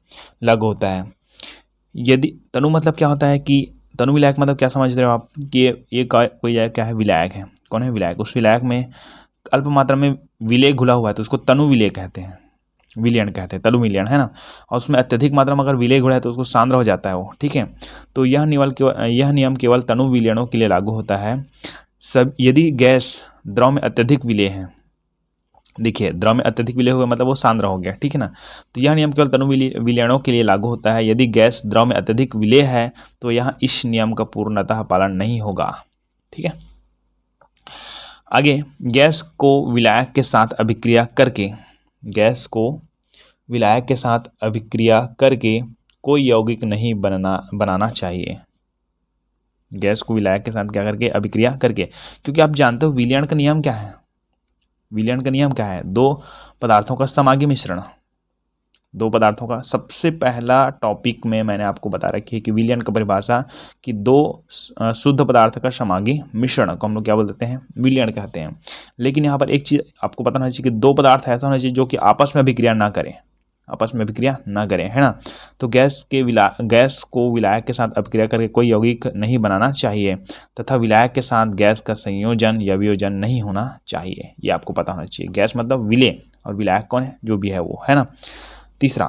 लागू होता है। यदि तणु मतलब क्या होता है कि तणु विलायक मतलब क्या समझ रहे हो आप, कि ये कोई क्या है, विलायक है। कौन है विलायक, उस विलायक में अल्प मात्रा में विलेय घुला हुआ है तो उसको तणु विलेय कहते हैं, विलयन कहते हैं, तणु विलयन, है ना। और उसमें अत्यधिक मात्रा में अगर विलेय घुला है तो उसको सांद्र हो जाता है वो। ठीक है, तो यह नियम केवल तणु विलयनों के लिए लागू होता है। सब यदि गैस द्रव में अत्यधिक विलेय है, देखिए द्रव में अत्यधिक विलेय हुआ मतलब वो सांद्र हो गया। ठीक है ना, तो यह नियम केवल तणु विलयनों के लिए लागू होता है। यदि गैस द्रव में अत्यधिक विलेय है तो यहाँ इस नियम का पूर्णतः पालन नहीं होगा। ठीक है, आगे, गैस को विलायक के साथ अभिक्रिया करके कोई यौगिक नहीं बनाना चाहिए। गैस को विलायक के साथ क्या करके, अभिक्रिया करके, क्योंकि आप जानते हो विलयन का नियम क्या है। विलयन का नियम क्या है, दो पदार्थों का समांगी मिश्रण। दो पदार्थों का, सबसे पहला टॉपिक में मैंने आपको बता रखी है कि विलयन का परिभाषा कि दो शुद्ध पदार्थ का समांगी मिश्रण को हम लोग क्या बोल देते हैं, विलयन कहते हैं। लेकिन यहाँ पर एक चीज़ आपको पता होना चाहिए कि दो पदार्थ ऐसा होना चाहिए जो कि आपस में अभिक्रिया ना करें, है ना। तो गैस को विलायक के साथ अभिक्रिया करके कोई यौगिक नहीं बनाना चाहिए तथा विलायक के साथ गैस का संयोजन या वियोजन नहीं होना चाहिए। ये आपको पता होना चाहिए। गैस मतलब विलेय और विलायक कौन है, जो भी है वो, है ना। तीसरा,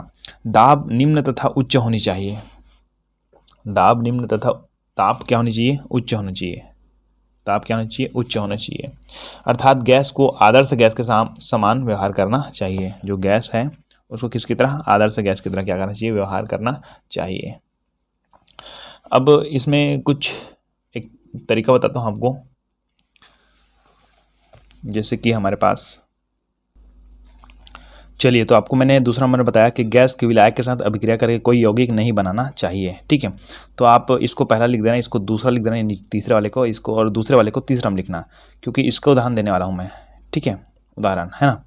दाब निम्न तथा उच्च होनी चाहिए। दाब निम्न तथा ताप क्या होनी चाहिए, उच्च होना चाहिए। ताप क्या होना चाहिए, उच्च होना चाहिए। अर्थात गैस को आदर्श गैस के समान व्यवहार करना चाहिए। जो गैस है उसको किसकी तरह, आदर्श गैस की तरह क्या करना चाहिए, व्यवहार करना चाहिए। अब इसमें कुछ एक तरीका बताता हूँ आपको। जैसे कि हमारे पास, चलिए, तो आपको मैंने दूसरा नंबर बताया कि गैस के विलायक के साथ अभिक्रिया करके कोई यौगिक नहीं बनाना चाहिए। ठीक है, तो आप इसको पहला लिख देना, इसको दूसरा लिख देना, तीसरे वाले को इसको, और दूसरे वाले को तीसरा में लिखना, क्योंकि इसका उदाहरण देने वाला हूँ मैं। ठीक है, उदाहरण है ना,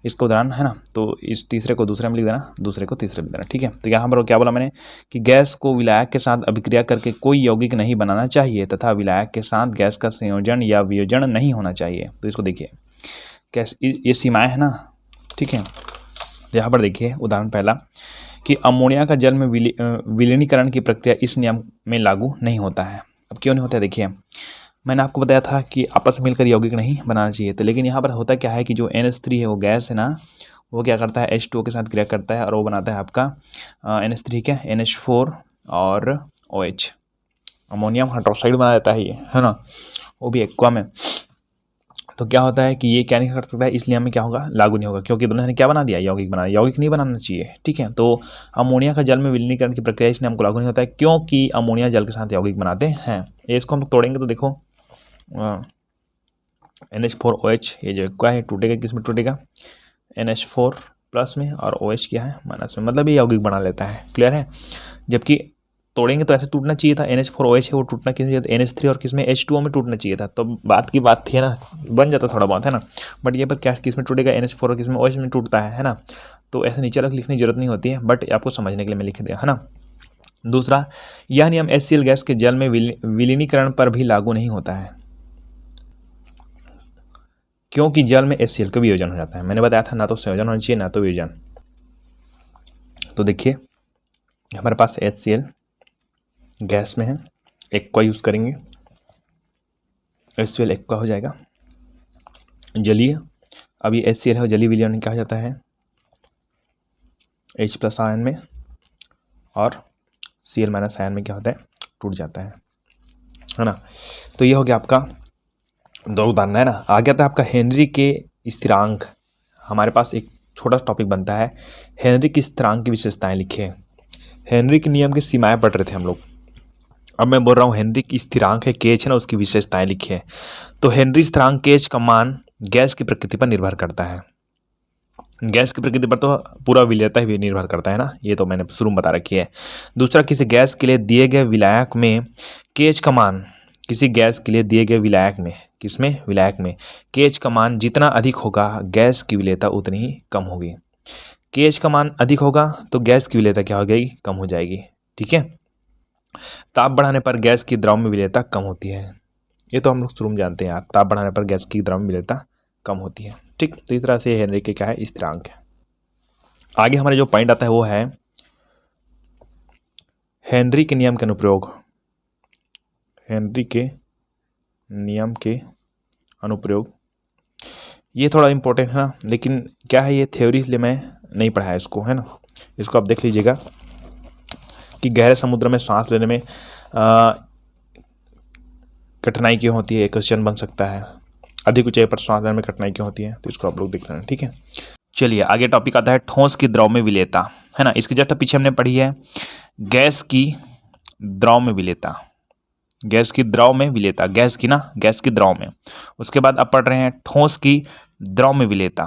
इसका उदाहरण है ना, तो इस तीसरे को दूसरे में लिख देना, दूसरे को तीसरे में लिख देना। ठीक है, तो यहाँ पर क्या बोला मैंने कि गैस को विलायक के साथ अभिक्रिया करके कोई यौगिक नहीं बनाना चाहिए तथा विलायक के साथ गैस का संयोजन या वियोजन नहीं होना चाहिए। तो इसको देखिए, कैसे ये सीमाएं है ना। ठीक है, यहाँ पर देखिए उदाहरण पहला कि अमोनिया का जल में विलीनीकरण की प्रक्रिया इस नियम में लागू नहीं होता है। अब क्यों नहीं होता है, देखिए मैंने आपको बताया था कि आपस में मिलकर यौगिक नहीं बनाना चाहिए। तो लेकिन यहाँ पर होता क्या है कि जो NH3 है वो गैस है ना, वो क्या करता है, H2O के साथ क्रिया करता है और वो बनाता है आपका NH3 क्या, NH4 और OH, अमोनियम हाइड्रोक्साइड बना देता है ये, है ना, वो भी एक्वा में। तो क्या होता है कि ये क्या नहीं कर सकता है, इसलिए हमें क्या होगा, लागू नहीं होगा, क्योंकि दोनों ने क्या बना दिया, यौगिक बना दिया। यौगिक नहीं बनाना चाहिए। ठीक है, तो अमोनिया का जल में विलीनीकरण की प्रक्रिया इसलिए हमको लागू नहीं होता है क्योंकि अमोनिया जल के साथ यौगिक बनाते हैं। ये इसको हम तोड़ेंगे तो देखो NH4OH, ये जो क्या है टूटेगा, किस में टूटेगा, NH4 प्लस में, और OH क्या है, माइनस में, मतलब ये यौगिक बना लेता है। क्लियर है, जबकि तोड़ेंगे तो ऐसे टूटना चाहिए था, NH4OH है वो टूटना किस में, NH3 और किस में, H2O में टूटना चाहिए था, तो बात की बात थी ना, बन जाता थोड़ा बहुत, है ना। बट ये पर क्या किस में टूटेगा, NH4 और किस में, OH में टूटता है ना। तो ऐसे नीचे रख लिखने की जरूरत नहीं होती है, बट आपको समझने के लिए मैं लिख दिया, है ना। दूसरा, यह नियम HCl गैस के जल में विलीनीकरण पर भी लागू नहीं होता है क्योंकि जल में HCl का वियोजन हो जाता है। मैंने बताया था ना तो संयोजन होना चाहिए ना तो वियोजन। तो देखिए हमारे पास HCl गैस में है, एक्वा यूज करेंगे, HCl एक्वा हो जाएगा जलीय। अब ये HCl है, जलीय विलयन क्या हो जाता है, H+ आयन में, और Cl- आयन में क्या होता है, टूट जाता है ना। तो ये हो गया आपका दो उदाहरण, है ना। आगे आता है आपका हेनरी के स्थिरांक। हमारे पास एक छोटा सा टॉपिक बनता है, हेनरी के स्थिरांक की विशेषताएं लिखिए। हेनरी के नियम की सीमाएं पढ़ रहे थे हम लोग। अब मैं बोल रहा हूँ हेनरी की स्थिरांक है केएच है ना, उसकी विशेषताएं लिखी है। तो हेनरी स्थिरांक केएच का मान गैस की प्रकृति पर निर्भर करता है। गैस की प्रकृति पर तो पूरा विलेयता भी निर्भर करता है ना, ये तो मैंने शुरू में बता रखी है। दूसरा, किसी गैस के लिए दिए गए विलायक में केएच का मान, किसी गैस के लिए दिए गए विलायक में, किसमें, विलायक में केएच का मान जितना अधिक होगा गैस की विलेयता उतनी ही कम होगी। केएच का मान अधिक होगा तो गैस की विलेयता क्या हो जाएगी, कम हो जाएगी। ठीक है। ताप बढ़ाने पर गैस की द्रव में विलेयता कम होती है, ये तो हम लोग शुरू में जानते हैं यार, ताप बढ़ाने पर गैस की द्रव में विलेयता कम होती है। ठीक, तो इस तरह से हेनरी के क्या है, स्थिरांक है। आगे हमारे जो पॉइंट आता है वो है हेनरी के नियम के अनुप्रयोग। हेनरी के नियम के अनुप्रयोग, ये थोड़ा इंपॉर्टेंट है ना, लेकिन क्या है ये थ्योरी, इसलिए मैं नहीं पढ़ाया इसको, है ना। इसको आप देख लीजिएगा कि गहरे समुद्र में सांस लेने में कठिनाई क्यों होती है, क्वेश्चन बन सकता है। अधिक ऊंचाई पर सांस लेने में कठिनाई क्यों होती है, तो इसको आप लोग देख लेना। ठीक है, चलिए आगे टॉपिक आता है ठोस की द्रव में विलेयता, है ना। इसकी जस्ट पीछे हमने पढ़ी है गैस की द्रव में विलेयता, गैस की द्रव में विलेयता, गैस की ना, गैस की द्रव में। उसके बाद अब पढ़ रहे हैं ठोस की द्रव में विलेयता।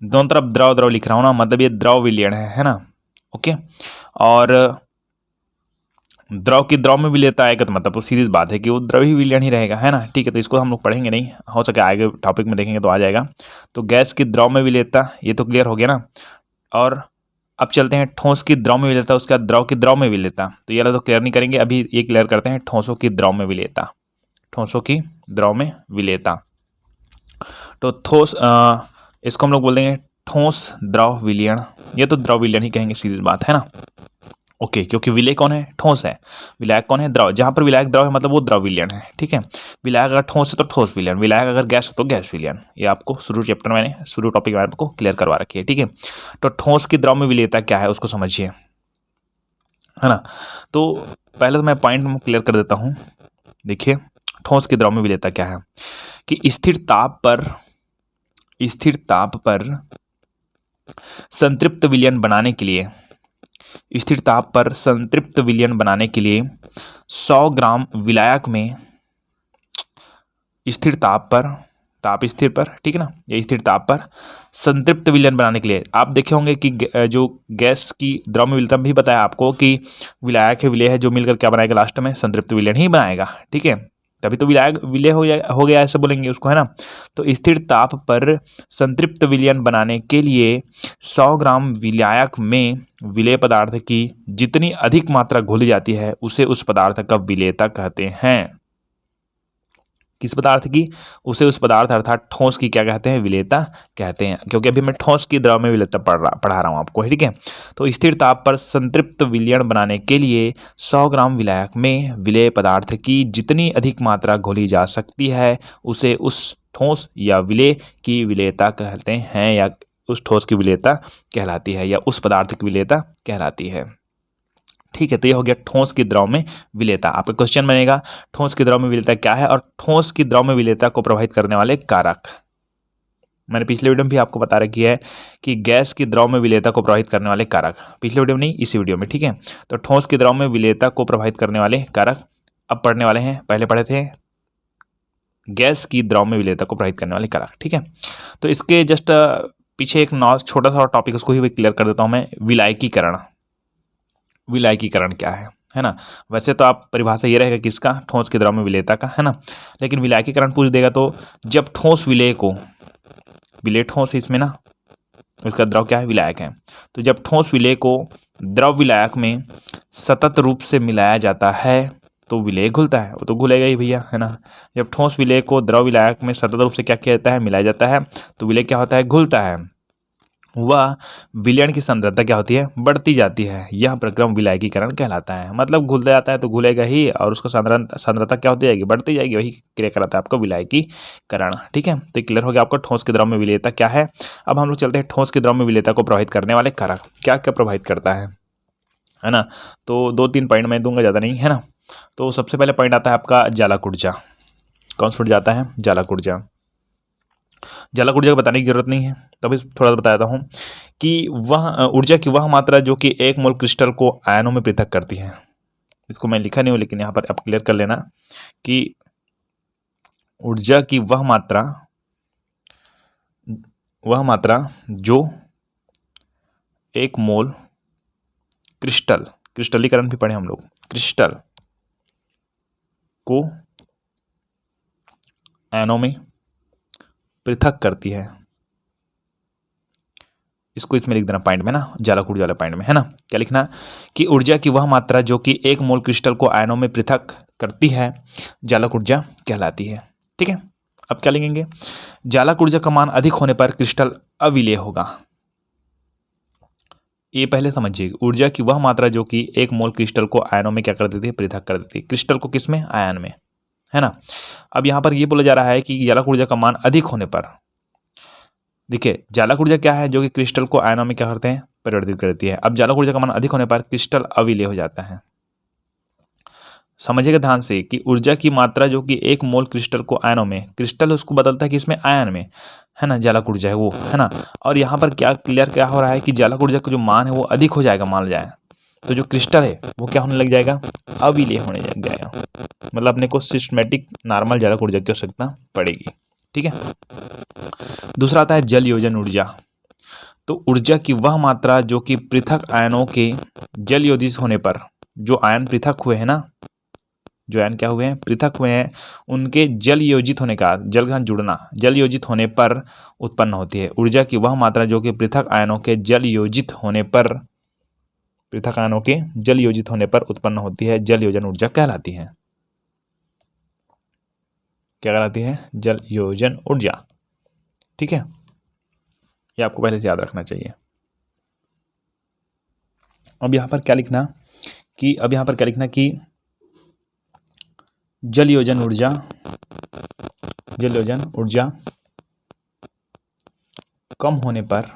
दोनों तरफ द्रव द्रव लिख रहा हूं ना, मतलब ये द्रव विलयन है ना। ओके, और द्रव की द्रव में विलेयता आएगा तो मतलब वो सीधी बात है कि वो द्रव ही विलयन ही रहेगा, है ना। ठीक है, तो इसको हम लोग पढ़ेंगे नहीं, हो सके आगे टॉपिक में देखेंगे तो आ जाएगा। तो गैस की द्रव में विलेयता ये तो क्लियर हो गया ना। और अब चलते हैं ठोस की द्रव में विलेयता, उसके बाद द्रव की द्रव में विलेयता। तो ये वाला तो क्लियर नहीं करेंगे, अभी ये क्लियर करते हैं ठोसों की द्रव में विलेयता, ठोसों की द्रव में विलेयता। तो ठोस इसको हम लोग बोल देंगे ठोस द्रव विलयन, ये तो द्रव विलयन ही कहेंगे, सीधी बात है ना। ओके, क्योंकि विलय कौन है, ठोस है, विलायक कौन है, द्रव। जहां पर विलायक द्रव है मतलब वो द्रव विलयन है। ठीक है, विलायक अगर ठोस है तो ठोस विलयन, विलायक अगर गैस हो तो गैस विलयन। ये आपको शुरू चैप्टर मैंने शुरू टॉपिक में आपको क्लियर करवा रखी है। ठीक है, तो ठोस की द्रव में विलेयता क्या है उसको समझिए, है ना। तो पहले तो मैं पॉइंट क्लियर कर देता हूं। देखिए ठोस की द्रव में विलेयता क्या है कि स्थिर ताप पर संतृप्त विलयन बनाने के लिए, स्थिर ताप पर संतृप्त विलयन बनाने के लिए 100 ग्राम विलायक में, स्थिर ताप पर, ताप स्थिर पर, ठीक है ना, ये स्थिर ताप पर संतृप्त विलयन बनाने के लिए आप देखे होंगे कि जो गैस की द्रव में विलयन भी बताया आपको कि विलायक है, विलय है, जो मिलकर क्या बनाएगा लास्ट में, संतृप्त विलयन ही बनाएगा। ठीक है, तभी तो विलायक विलय हो गया ऐसे बोलेंगे उसको, है ना। तो स्थिर ताप पर संतृप्त विलयन बनाने के लिए 100 ग्राम विलायक में विलेय पदार्थ की जितनी अधिक मात्रा घोली जाती है उसे उस पदार्थ का विलेयता कहते हैं। किस पदार्थ की, उसे उस पदार्थ अर्थात ठोस की क्या कहते हैं, विलेयता कहते हैं। क्योंकि अभी मैं ठोस की द्रव में विलेयता पढ़ा रहा हूं आपको। ठीक है, तो स्थिर ताप पर संतृप्त विलयन बनाने के लिए 100 ग्राम विलायक में विलेय पदार्थ की जितनी अधिक मात्रा घोली जा सकती है उसे उस ठोस या विलेय की विलेयता कहते हैं, या उस ठोस की विलेयता कहलाती है, या उस पदार्थ की विलेयता कहलाती है। ठीक है, तो ये हो गया ठोस की द्रव में विलेयता। आपका क्वेश्चन बनेगा ठोस की द्रव में विलेयता क्या है और ठोस की द्रव में विलेयता को प्रभावित करने वाले कारक। मैंने पिछले वीडियो में भी आपको बता रखी है कि गैस की द्रव में विलेयता को प्रभावित करने वाले कारक, पिछले वीडियो में नहीं, इसी वीडियो में। ठीक है, तो ठोस की द्रव में विलेयता को प्रभावित करने वाले कारक अब पढ़ने वाले हैं। पहले पढ़े थे गैस की द्रव में विलेयता को प्रभावित करने वाले कारक। ठीक है, तो इसके जस्ट पीछे एक छोटा सा टॉपिक उसको ही क्लियर कर देता हूं मैं, विलायकीकरण। विलायकीकरण क्या है ना। वैसे तो आप परिभाषा ये रहेगा किसका, ठोस की द्रव में विलेयता का, है ना। लेकिन विलायकीकरण पूछ देगा तो जब ठोस विलेय को, विलेय ठोस है इसमें ना, उसका द्रव क्या है, विलायक है। तो जब ठोस विलेय को द्रव विलायक में सतत रूप से मिलाया जाता है तो विलेय घुलता है, वो तो घुलेगा ही भैया, है ना। जब ठोस विलेय को द्रव विलायक में सतत रूप से क्या किया जाता है, मिलाया जाता है, तो विलेय क्या होता है, घुलता है। वह विलयन की सांद्रता क्या होती है, बढ़ती जाती है। यह प्रक्रम विलायकीकरण कहलाता है। मतलब घुलता जाता है तो घुलेगा ही, और उसको सांद्रता क्या होती जाएगी, बढ़ती जाएगी, वही क्रिया कराता है आपको विलायकीकरण। ठीक है, तो क्लियर हो गया आपको ठोस की द्रव में विलेयता क्या है। अब हम लोग चलते हैं ठोस की द्रव में विलेयता को प्रभावित करने वाले कारक, क्या क्या प्रभावित करता है ना। तो 2-3 पॉइंट मैं दूंगा, ज़्यादा नहीं, है ना। तो सबसे पहले पॉइंट आता है आपका ज्वालक ऊर्जा। कौन सा जाता है, ज्वालक ऊर्जा। ज्वालक ऊर्जा को बताने की जरूरत नहीं है, तभी थोड़ा सा बता देता हूँ कि वह ऊर्जा की वह मात्रा जो कि एक मोल क्रिस्टल को आयनों में पृथक करती है। इसको मैं लिखा नहीं हूँ, लेकिन यहाँ पर आप क्लियर कर लेना कि ऊर्जा की वह मात्रा जो एक मोल क्रिस्टलीकरण भी पढ़े हम लोग, क्रिस्टल को आयनों में पृथक करती है, इसको इसमें लिख देना पॉइंट में ना, ज्वालाक ऊर्जा वाले पॉइंट में, है ना। क्या लिखना कि ऊर्जा की वह मात्रा जो कि एक मोल क्रिस्टल को आयनों में पृथक करती है ज्वालाक ऊर्जा कहलाती है। ठीक है, अब क्या लिखेंगे, ज्वालाक ऊर्जा का मान अधिक होने पर क्रिस्टल अविलेय होगा। ये पहले समझिए, ऊर्जा की वह मात्रा जो कि एक मोल क्रिस्टल को आयनों में क्या कर देती है, पृथक कर देती है। क्रिस्टल को किस में, आयन में, है ना। अब यहाँ पर ये बोला जा रहा है कि ज्वालाक ऊर्जा का मान अधिक होने पर, देखिए ज्वालाक ऊर्जा क्या है, जो कि क्रिस्टल को आयनों में क्या करते हैं, परिवर्तित करती है। अब ज्वालाक ऊर्जा का मान अधिक होने पर क्रिस्टल अविलेय हो जाता है। समझिएगा ध्यान से कि ऊर्जा की मात्रा जो कि एक मोल क्रिस्टल को आयनों में, क्रिस्टल उसको बदलता है कि इसमें, आयन में, है ना, ज्वालाक ऊर्जा है वो, है ना। और यहाँ पर क्या क्लियर क्या हो रहा है कि ज्वालाक ऊर्जा का जो मान है वो अधिक हो जाएगा, मान जाए तो जो क्रिस्टल है वो क्या होने लग जाएगा, अविलेय होने लग जाएगा। मतलब अपने को सिस्टमेटिक नॉर्मल ज्वालाक ऊर्जा की आवश्यकता पड़ेगी। ठीक है, दूसरा आता है जल योजन ऊर्जा। तो ऊर्जा की वह मात्रा जो कि पृथक आयनों के जल योजित होने पर, जो आयन पृथक हुए हैं ना, जो आयन क्या हुए हैं, पृथक हुए हैं, उनके जल योजित होने का, जल के साथ जुड़ना, जल योजित होने पर उत्पन्न होती है। ऊर्जा की वह मात्रा जो कि पृथक आयनों के जल योजित होने पर, पृथक आयनों के जल योजित होने पर उत्पन्न होती है, जल योजन ऊर्जा कहलाती है। क्या कहलाती है, जल योजन ऊर्जा। ठीक है, ये आपको पहले से याद रखना चाहिए। अब यहाँ पर क्या लिखना कि जल योजन ऊर्जा कम होने पर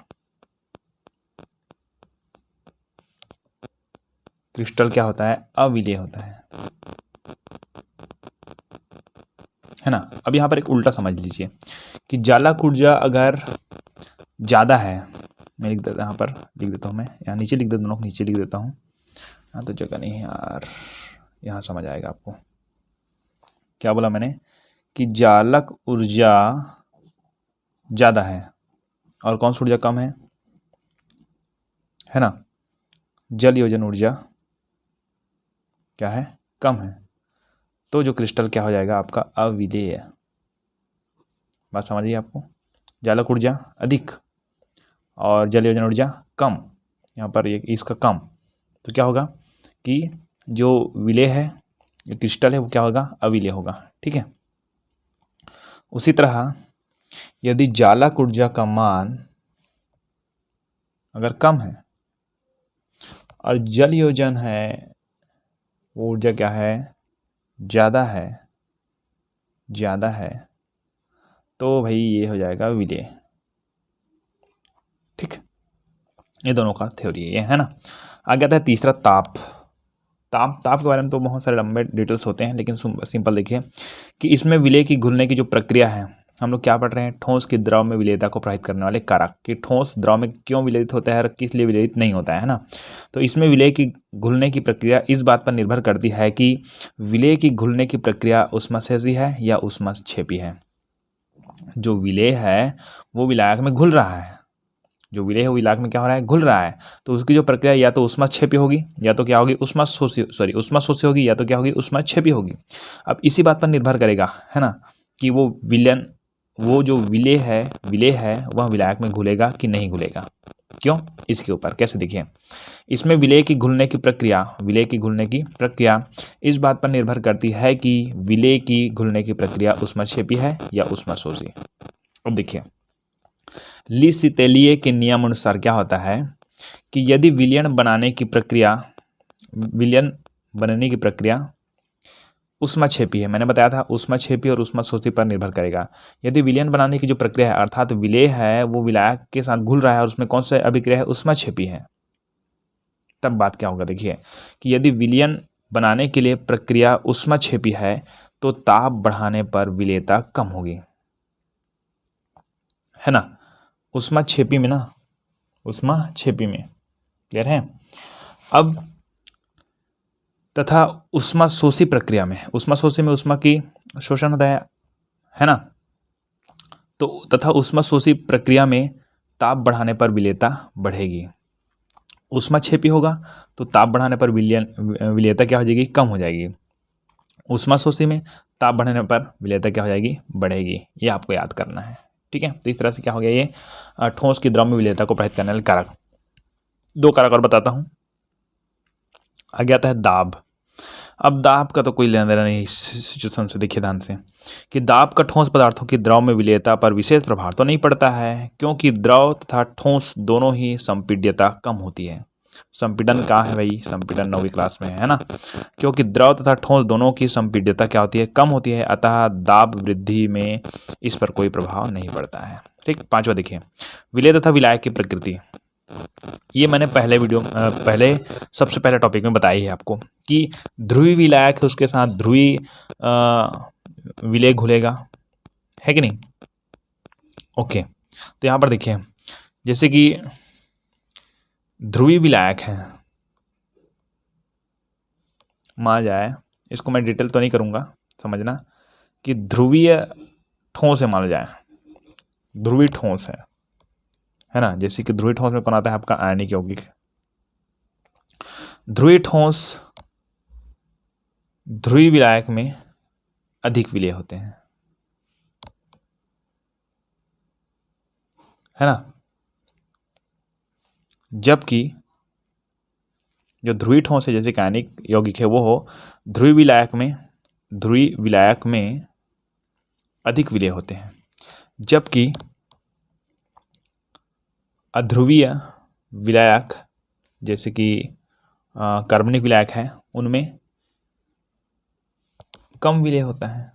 क्रिस्टल क्या होता है, अविलेय होता है ना। अब यहाँ पर एक उल्टा समझ लीजिए कि ज्वालाक ऊर्जा अगर ज़्यादा है, मैं लिख देता, यहाँ पर लिख देता हूँ, मैं यहाँ नीचे लिख देता हूँ, नीचे लिख देता हूँ, यहाँ तो जगह नहीं है यार, यहाँ समझ आएगा आपको। क्या बोला मैंने कि ज्वालाक ऊर्जा ज़्यादा है और कौन सी ऊर्जा कम है ना, जल योजन ऊर्जा क्या है, कम है। तो जो क्रिस्टल क्या हो जाएगा आपका, अविलेय। बात समझिए आपको, ज्वालाक ऊर्जा अधिक और जल योजन ऊर्जा कम, यहाँ पर ये इसका कम, तो क्या होगा कि जो विलेय है, क्रिस्टल है, वो क्या होगा, अविलेय होगा। ठीक है, उसी तरह यदि ज्वालाक ऊर्जा का मान अगर कम है और जल योजन है, वो ऊर्जा क्या है, ज़्यादा है, तो भाई ये हो जाएगा विलेय। ठीक, ये दोनों का थ्योरी है ना। आगे आता है तीसरा, ताप के बारे में तो बहुत सारे लंबे डिटेल्स होते हैं, लेकिन सिंपल देखिए कि इसमें विलेय की घुलने की जो प्रक्रिया है, हम लोग क्या पढ़ रहे हैं, ठोस की द्रव में विलेयता को प्रभावित करने वाले कारक, कि ठोस द्रव में क्यों विलेयित होता है और किस लिए विलेयित नहीं होता है ना। तो इसमें विलेय की घुलने की प्रक्रिया इस बात पर निर्भर करती है कि विलेय की घुलने की प्रक्रिया ऊष्माक्षेपी है या ऊष्माक्षेपी है। जो विलेय है वो विलायक में घुल रहा है, जो विलेय है वो विलायक में क्या हो रहा है, घुल रहा है, तो उसकी जो प्रक्रिया या तो ऊष्माक्षेपी होगी या तो क्या होगी, ऊष्माशोषी होगी या तो क्या होगी, ऊष्माक्षेपी होगी। अब इसी बात पर निर्भर करेगा, है ना, कि वो जो विलेय है वह विलायक में घुलेगा कि नहीं घुलेगा। क्यों, इसके ऊपर कैसे, देखिए इसमें विलेय की घुलने की प्रक्रिया इस बात पर निर्भर करती है कि विलेय की घुलने की प्रक्रिया ऊष्माक्षेपी है या ऊष्माशोषी। अब देखिए ली-सितेलिये के नियम अनुसार क्या होता है कि यदि विलयन बनने की प्रक्रिया ऊष्माक्षेपी है, मैंने बताया था ऊष्माक्षेपी और ऊष्माशोषी पर निर्भर करेगा। यदि विलयन बनाने की जो प्रक्रिया है, अर्थात विलेय है वो विलायक के साथ घुल रहा है और उसमें कौन सा अभिक्रिया है, ऊष्माक्षेपी है, तब बात क्या होगा, देखिए कि यदि विलयन बनाने के लिए प्रक्रिया ऊष्माक्षेपी है तो ताप बढ़ाने पर विलेयता कम होगी, है ना। ऊष्माक्षेपी में क्लियर है। अब तथा ऊष्मा शोषी प्रक्रिया में, ऊष्मा शोषी में ऊष्मा की शोषण होता है ना, तो तथा ऊष्मा शोषी प्रक्रिया में ताप बढ़ाने पर विलेयता बढ़ेगी। ऊष्मा क्षेपी होगा तो ताप बढ़ाने पर विलेयता क्या हो जाएगी, कम हो जाएगी। ऊष्मा शोषी में ताप बढ़ाने पर विलेयता क्या हो जाएगी, बढ़ेगी। ये आपको याद करना है, ठीक है। तो इस तरह से क्या हो गया, ये ठोस की द्रव में विलेयता को प्रभावित करने वाले कारक। 2 कारक और बताता हूँ। आगे आता है दाब। अब दाब का तो कोई लेना देना नहीं इस सिचुएशन से। देखिए ध्यान से कि दाब का ठोस पदार्थों की द्रव में विलेयता पर विशेष प्रभाव तो नहीं पड़ता है, क्योंकि द्रव तथा ठोस दोनों ही संपीड्यता कम होती है। संपीडन कहाँ है भाई, संपीडन 9वीं क्लास में है ना। क्योंकि द्रव तथा ठोस दोनों की संपीड्यता क्या होती है, कम होती है, अतः दाब वृद्धि में इस पर कोई प्रभाव नहीं पड़ता है। ठीक। 5वां देखिए, विलेय तथा विलायक की प्रकृति। ये मैंने पहले सबसे पहले टॉपिक में बताई है आपको कि ध्रुवीय विलायक है, उसके साथ ध्रुवीय विलेय घुलेगा, है कि नहीं। ओके, तो यहाँ पर देखिए जैसे कि ध्रुवीय विलायक है, मान जाए, इसको मैं डिटेल तो नहीं करूँगा, समझना कि ध्रुवीय ठोस है, मान जाए ध्रुवीय ठोस है ना। जैसे कि ध्रुवीय ठोस में कौन आता है आपका, आयनिक यौगिक। ध्रुवीय ठोस ध्रुवीय विलायक में अधिक विलेय होते हैं, है ना। जबकि जो ध्रुवीय ठोस है जैसे कि आयनिक यौगिक है, वो हो ध्रुवीय विलायक में अधिक विलेय होते हैं, जबकि अध्रुवीय विलायक जैसे कि कार्बनिक विलायक है, उनमें कम विलेय होता है।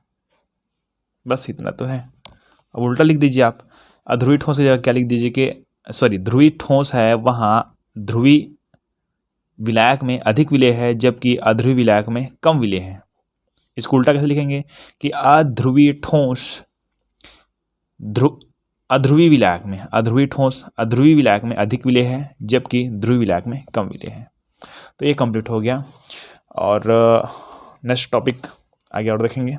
बस इतना तो है। अब उल्टा लिख दीजिए आप, अध्रुवीय ठोस की जगह क्या लिख दीजिए कि ध्रुवीय ठोस है, वहाँ ध्रुवीय विलायक में अधिक विलेय है, जबकि अध्रुवीय विलायक में कम विलेय है। इसको उल्टा कैसे लिखेंगे कि अध्रुवीय ठोस अध्रुवीय विलायक में, अध्रुवीय विलायक में अधिक विलेय है, जबकि ध्रुवीय विलायक में कम विलेय है। तो ये कंप्लीट हो गया और नेक्स्ट टॉपिक आगे और देखेंगे।